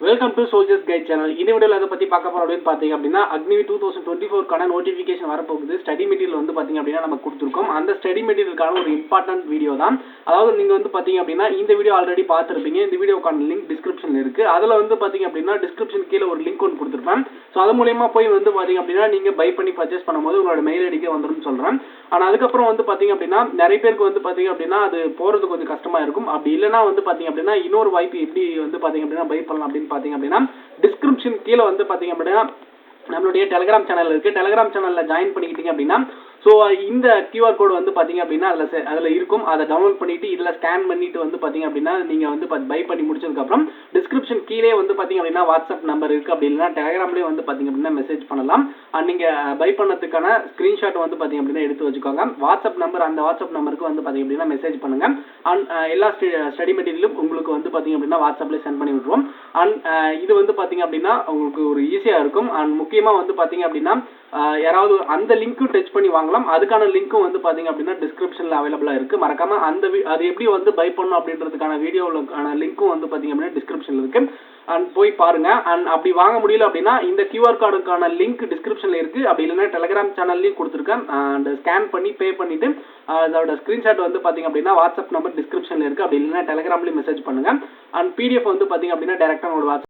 Welcome to soldiers guide channel. இந்த வீடியோவில் அதை பற்றி பார்க்க போகிறோம் அப்படின்னு பார்த்தீங்க அப்படின்னா அக்னிவி 2024 நோட்டிஃபிகேஷன் வரப்போகுது. ஸ்டடி மெட்டீரியல் வந்து பார்த்தீங்க அப்படின்னா நம்ம கொடுத்துருக்கோம். அந்த ஸ்டடி மெட்டீரியலுக்கான ஒரு இம்பார்ட்டன்ட் வீடியோ தான். அதாவது நீங்கள் வந்து பார்த்தீங்க அப்படின்னா இந்த வீடியோ ஆல்ரெடி பார்த்துருப்பீங்க. இந்த வீடியோக்கான லிங்க் டிஸ்கிரிப்ஷனில் இருக்குது. அதில் வந்து பார்த்தீங்க அப்படின்னா டிஸ்கிரிப்ஷன் கீழே ஒரு லிங்க் ஒன்று கொடுத்துருப்பேன். ஸோ அது மூலயமா போய் வந்து பார்த்தீங்க அப்படின்னா நீங்கள் பை பண்ணி பர்ச்சேஸ் பண்ணும்போது உங்களோட மெயில் ஐடிக்கு வந்துடும் சொல்கிறேன். ஆனால் அதுக்கப்புறம் வந்து பார்த்தீங்க அப்படின்னா நிறைய பேருக்கு வந்து பார்த்தீங்க அப்படின்னா அது போகிறது கொஞ்சம் கஷ்டமாக இருக்கும். அப்படி இல்லைனா வந்து பார்த்தீங்க அப்படின்னா இன்னொரு வாய்ப்பு எப்படி வந்து பார்த்தீங்க அப்படின்னா பை பண்ணலாம் அப்படின்னு பார்த்தீங்க அப்படின்னா டிஸ்கிரிப்ஷன் கீழே வந்து பார்த்தீங்க அப்படின்னா நம்மளுடைய டெலிகிராம் சேனல் இருக்குது. டெலிகிராம் சேனலில் ஜாயின் பண்ணிக்கிட்டீங்க அப்படின்னா ஸோ இந்த கியூஆர் கோடு வந்து பார்த்தீங்க அப்படின்னா அதில் இருக்கும். அதை டவுன்லோட் பண்ணிவிட்டு இதில் ஸ்கேன் பண்ணிவிட்டு வந்து பார்த்தீங்க அப்படின்னா நீங்கள் வந்து பை பண்ணி முடிச்சதுக்கப்புறம் டிஸ்கிரிப்ஷன் கீழே வந்து பார்த்தீங்க அப்படின்னா வாட்ஸ்அப் நம்பர் இருக்குது. அப்படி இல்லைனா டெலிகிராம்லேயே வந்து பார்த்தீங்க அப்படின்னா மெசேஜ் பண்ணலாம். நீங்கள் பை பண்ணதுக்கான ஸ்க்ரீன்ஷாட் வந்து பார்த்தீங்க அப்படின்னா எடுத்து வச்சுக்கோங்க. வாட்ஸ்அப் நம்பர், அந்த வாட்ஸ்அப் நம்பருக்கு வந்து பார்த்தீங்க அப்படின்னா மெசேஜ் பண்ணுங்கள். அண்ட் எல்லா ஸ்டடி மெட்டீரியலும் உங்களுக்கு வந்து பார்த்தீங்க அப்படின்னா வாட்ஸ்அப்லேயே சென்ட் பண்ணி விட்டுருவோம். அண்ட் இது வந்து பார்த்தீங்க அப்படின்னா உங்களுக்கு ஒரு ஈஸியாக இருக்கும். அண்ட் முக்கியமாக வந்து பார்த்தீங்க அப்படின்னா யாராவது அந்த லிங்க்கும் டச் பண்ணி வாங்கலாம். அதுக்கான லிங்க்கும் வந்து பார்த்தீங்க அப்படின்னா டிஸ்கிரிப்ஷனில் அவைலபிளாக இருக்குது. மறக்காமல் அது எப்படி வந்து பை பண்ணணும் அப்படின்றதுக்கான வீடியோவுக்கான லிங்க்கும் வந்து பார்த்தீங்க அப்படின்னா டிஸ்கிரிப்ஷனில் இருக்குது. அண்ட் போய் பாருங்கள். அண்ட் அப்படி வாங்க முடியல அப்படின்னா இந்த கியூஆர் கார்டுக்கான லிங்க் டிஸ்கிரிப்ஷனில் இருக்குது. அப்படி இல்லைன்னா டெலிகிராம் சேனல்லையும் கொடுத்துருக்கேன். அண்ட் ஸ்கேன் பண்ணி பே பண்ணிவிட்டு அதோட ஸ்க்ரீன்ஷாட் வந்து பார்த்தீங்க அப்படின்னா வாட்ஸ்அப் நம்பர் டிஸ்கிரிப்ஷனில் இருக்குது. அப்படி இல்லைன்னா டெலிகிராம்லேயும் மெசேஜ் பண்ணுங்கள். அண்ட் பிடிஎஃப் வந்து பார்த்தீங்க அப்படின்னா டேரெக்டாக உங்களோட வாட்ஸ்அப்